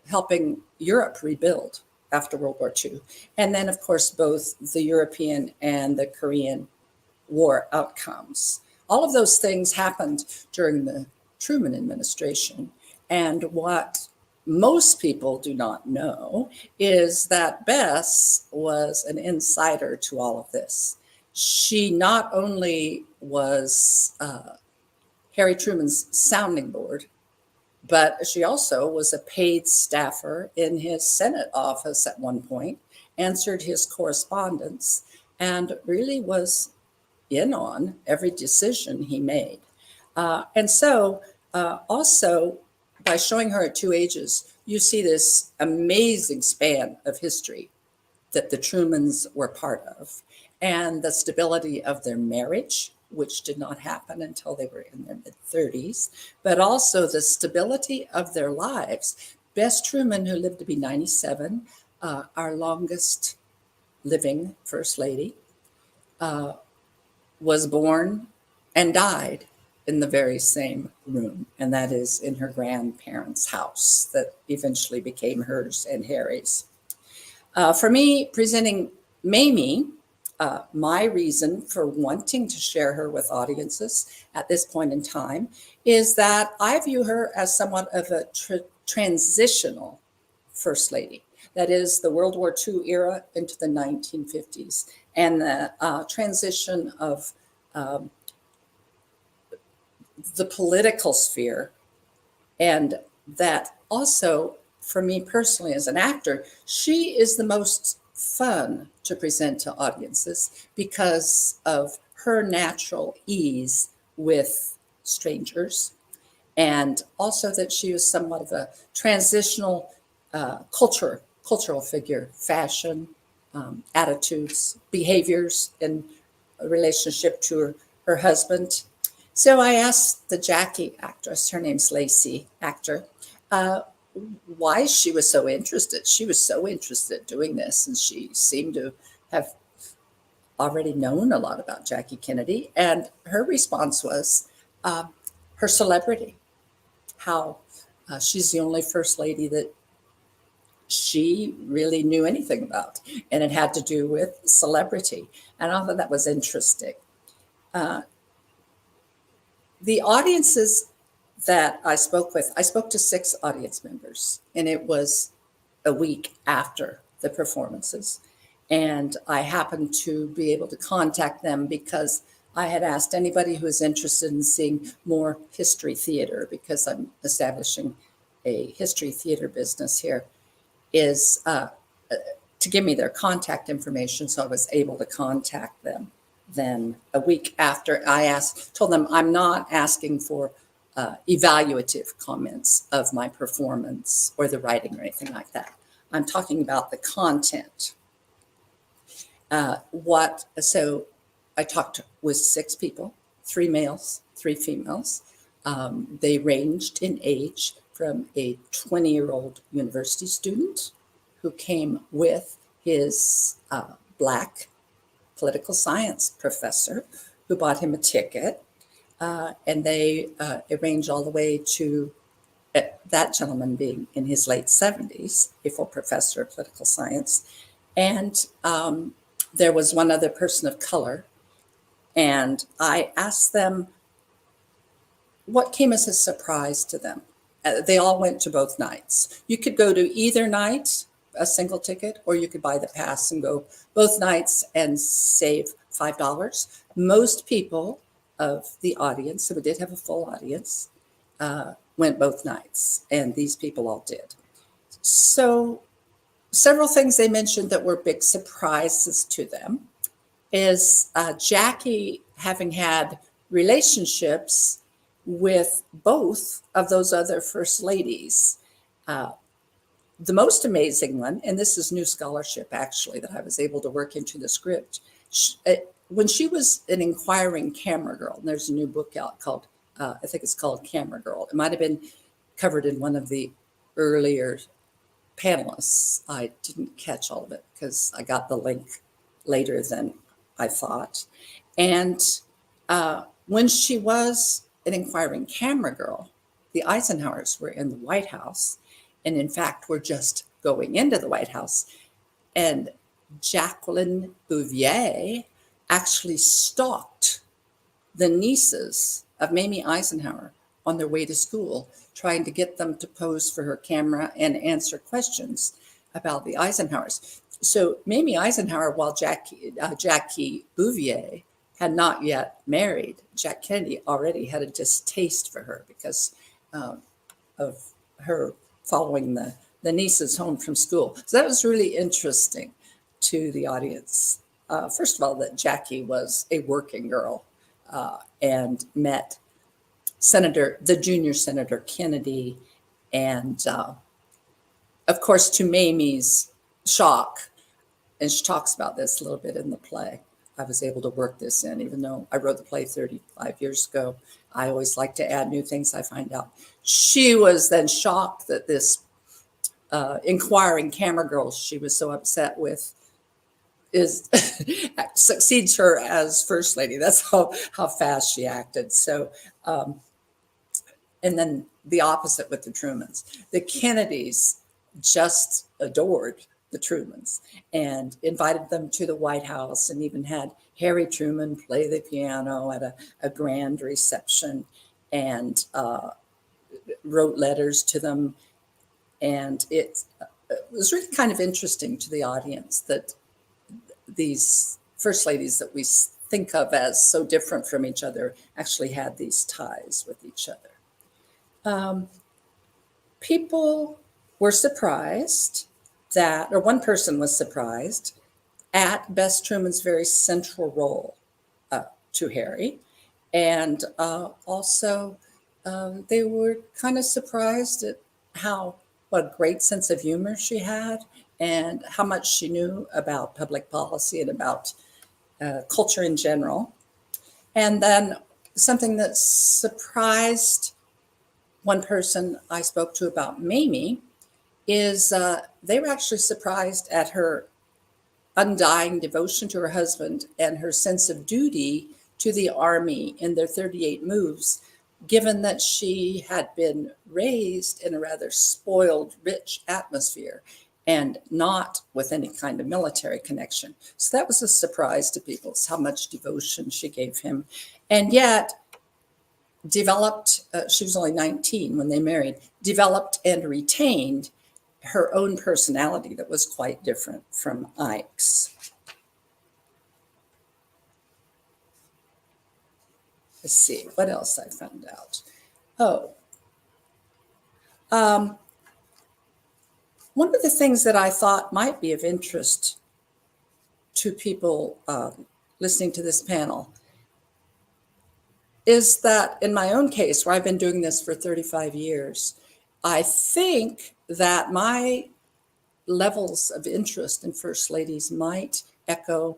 helping Europe rebuild after World War II, and then, of course, both the European and the Korean War outcomes. All of those things happened during the Truman administration. And what most people do not know is that Bess was an insider to all of this. She not only was Harry Truman's sounding board, but she also was a paid staffer in his Senate office at one point, answered his correspondence, and really was in on every decision he made. And so also by showing her at 2 ages, you see this amazing span of history that the Trumans were part of, and the stability of their marriage, which did not happen until they were in their mid-30s, but also the stability of their lives. Bess Truman, who lived to be 97, our longest living First Lady, was born and died in the very same room, and that is in her grandparents' house that eventually became hers and Harry's. For me, presenting Mamie, my reason for wanting to share her with audiences at this point in time is that I view her as somewhat of a transitional First Lady. That is the World War II era into the 1950s, and the transition of the political sphere. And that also, for me personally as an actor, she is the most fun to present to audiences because of her natural ease with strangers, and also that she is somewhat of a transitional cultural figure, fashion, attitudes, behaviors in relationship to her husband. So I asked the Jackie actress, her name's Lacey, actor, why she was so interested. She was so interested doing this, and she seemed to have already known a lot about Jackie Kennedy. And her response was her celebrity, how she's the only First Lady that she really knew anything about, and it had to do with celebrity. And I thought that was interesting. The audiences that I spoke to 6 audience members, and it was a week after the performances. And I happened to be able to contact them because I had asked anybody who was interested in seeing more history theater, because I'm establishing a history theater business here, is to give me their contact information. So I was able to contact them. Then a week after, I told them I'm not asking for evaluative comments of my performance or the writing or anything like that. I'm talking about the content. So I talked with 6 people, 3 males, 3 females. They ranged in age from a 20-year-old university student who came with his Black political science professor who bought him a ticket. And they arranged all the way to that gentleman being in his late 70s, a full professor of political science. And there was one other person of color. And I asked them what came as a surprise to them. They all went to both nights. You could go to either night, a single ticket, or you could buy the pass and go both nights and save $5. Most people of the audience, so we did have a full audience, went both nights, and these people all did. So several things they mentioned that were big surprises to them is Jackie having had relationships with both of those other first ladies. The most amazing one, and this is new scholarship actually that I was able to work into the script, when she was an inquiring camera girl, and there's a new book out called, I think it's called Camera Girl. It might have been covered in one of the earlier panelists. I didn't catch all of it because I got the link later than I thought. And when she was an inquiring camera girl, the Eisenhowers were in the White House, and in fact were just going into the White House. And Jacqueline Bouvier actually stalked the nieces of Mamie Eisenhower on their way to school, trying to get them to pose for her camera and answer questions about the Eisenhowers. So Mamie Eisenhower, while Jackie Bouvier had not yet married, Jack Kennedy already had a distaste for her because of her following the nieces home from school. So that was really interesting to the audience. First of all, that Jackie was a working girl and met the junior Senator Kennedy. And of course, to Mamie's shock, and she talks about this a little bit in the play, I was able to work this in, even though I wrote the play 35 years ago. I always like to add new things I find out. She was then shocked that this inquiring camera girl she was so upset with succeeds her as first lady. That's how fast she acted. So, and then the opposite with the Trumans. The Kennedys just adored the Trumans and invited them to the White House, and even had Harry Truman play the piano at a grand reception, and wrote letters to them. And it was really kind of interesting to the audience that these first ladies that we think of as so different from each other actually had these ties with each other. People were surprised that, or one person was surprised at Bess Truman's very central role to Harry. And also they were kind of surprised at what a great sense of humor she had and how much she knew about public policy and about culture in general. And then something that surprised one person I spoke to about Mamie is they were actually surprised at her undying devotion to her husband and her sense of duty to the Army in their 38 moves, given that she had been raised in a rather spoiled, rich atmosphere and not with any kind of military connection. So that was a surprise to people, how much devotion she gave him. And yet developed, she was only 19 when they married, developed and retained her own personality that was quite different from Ike's. Let's see, what else I found out? One of the things that I thought might be of interest to people listening to this panel is that in my own case, where I've been doing this for 35 years, I think that my levels of interest in first ladies might echo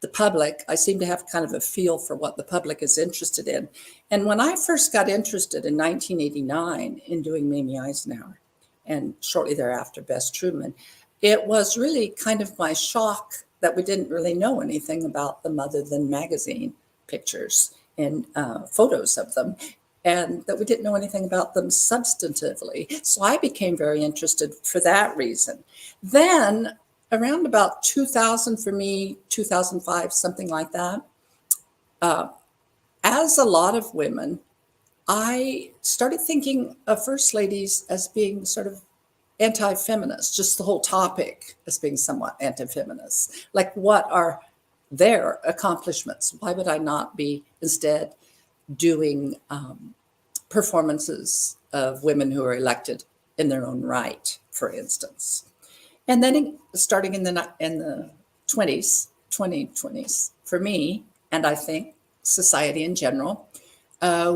the public. I seem to have kind of a feel for what the public is interested in. And when I first got interested in 1989 in doing Mamie Eisenhower, and shortly thereafter Bess Truman, it was really kind of my shock that we didn't really know anything about them other than magazine pictures and photos of them, and that we didn't know anything about them substantively. So I became very interested for that reason. Then around about 2000 for me, 2005, something like that, as a lot of women, I started thinking of first ladies as being sort of anti-feminist, just the whole topic as being somewhat anti-feminist. Like, what are their accomplishments? Why would I not be instead doing performances of women who are elected in their own right, for instance? And then starting in the 2020s, for me, and I think society in general,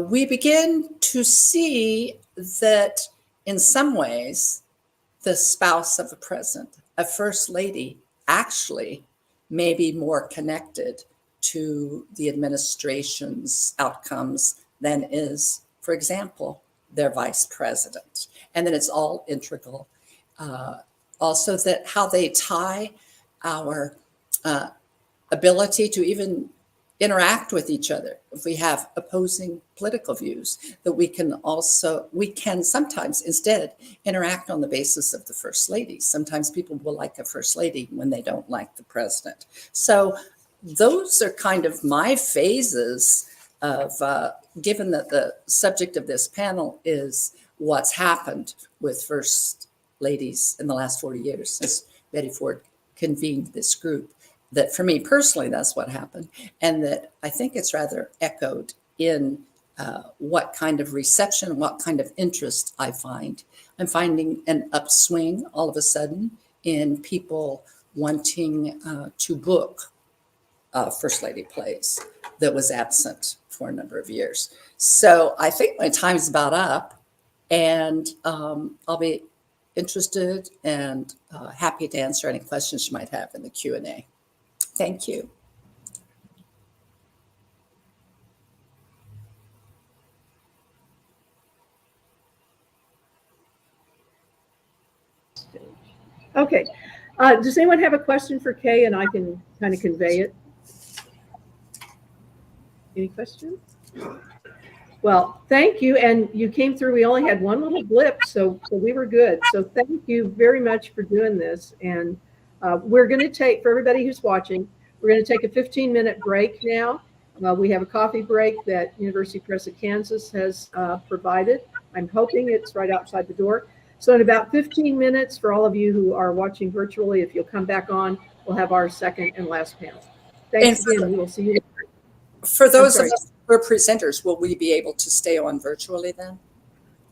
we begin to see that in some ways, the spouse of a president, a first lady, actually may be more connected to the administration's outcomes than is, for example, their vice president. And then it's all integral. Also, that how they tie our ability to even interact with each other. If we have opposing political views, that we can sometimes instead interact on the basis of the first lady. Sometimes people will like a first lady when they don't like the president. So those are kind of my phases of, given that the subject of this panel is what's happened with first ladies in the last 40 years since Betty Ford convened this group. That for me personally, that's what happened. And that I think it's rather echoed in what kind of reception, what kind of interest I find. I'm finding an upswing all of a sudden in people wanting to book First Lady plays that was absent for a number of years. So I think my time's about up, and I'll be interested and happy to answer any questions you might have in the Q&A. Thank you. Okay. Does anyone have a question for Kay, and I can kind of convey it? Any questions? Well, thank you. And you came through. We only had one little blip, so we were good. So thank you very much for doing this. And we're going to take, for everybody who's watching, we're going to take a 15-minute break now. We have a coffee break that University Press of Kansas has provided. I'm hoping it's right outside the door. So in about 15 minutes, for all of you who are watching virtually, if you'll come back on, we'll have our second and last panel. Thanks again. We will see you. For those of us who are presenters, will we be able to stay on virtually then?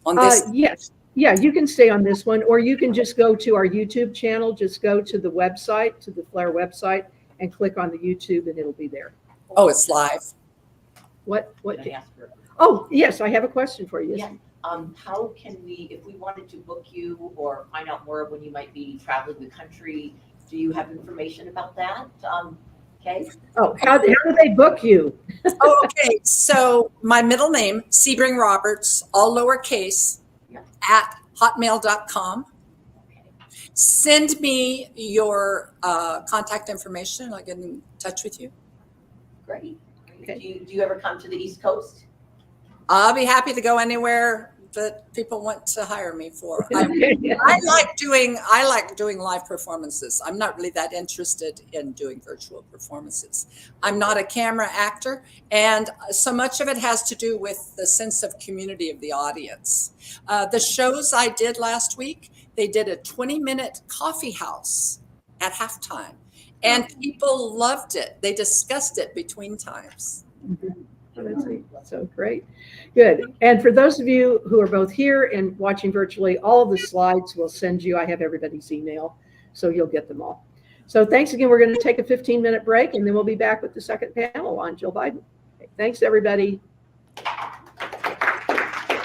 On this? Yes. Yeah, you can stay on this one, or you can just go to our YouTube channel. Just go to the website, to the FLAIR website, and click on the YouTube, and it'll be there. Oh, it's live. What? Can I ask her? Oh, yes, I have a question for you. Yeah. How can we, if we wanted to book you or find out more when you might be traveling the country, do you have information about that? Okay. Oh, how do they book you? Oh, okay. So my middle name, Sebring-Roberts, all lowercase, at hotmail.com. Send me your contact information. I'll get in touch with you. Great. Okay. Do you ever come to the East Coast? I'll be happy to go anywhere that people want to hire me for. I like doing live performances. I'm not really that interested in doing virtual performances. I'm not a camera actor, and so much of it has to do with the sense of community of the audience. The shows I did last week, they did a 20-minute coffee house at halftime, and people loved it. They discussed it between times. So great. Good. And for those of you who are both here and watching virtually, all of the slides will send you. I have everybody's email, so you'll get them all. So thanks again. We're going to take a 15-minute break, and then we'll be back with the second panel on Jill Biden. Okay, thanks, everybody.